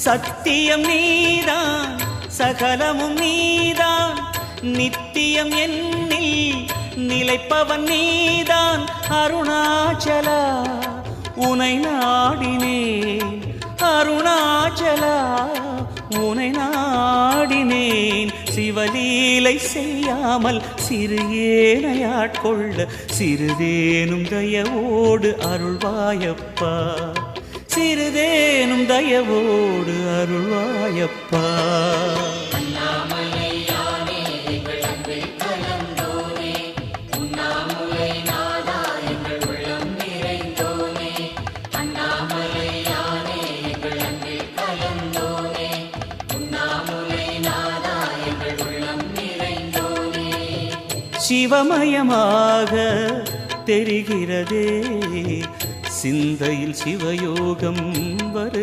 சத்தியம் நீதான் சகலமும் நீதான் நித்தியம் என்னில் நிலைப்பவன் நீதான் அருணாச்சலா உனை நாடினேன் அருணாச்சலா உனை நாடினேன் சிவலீலை செய்யாமல் சிறு ஏனையாட்கொள்ள சிறிதேனும் தயவோடு அருள்வாயப்பா சிறிதேனும் தயவோடு அருள்வாயப்பா சிவமயமாக தெரிகிறதே சிந்தையில் சிவயோகம் வரு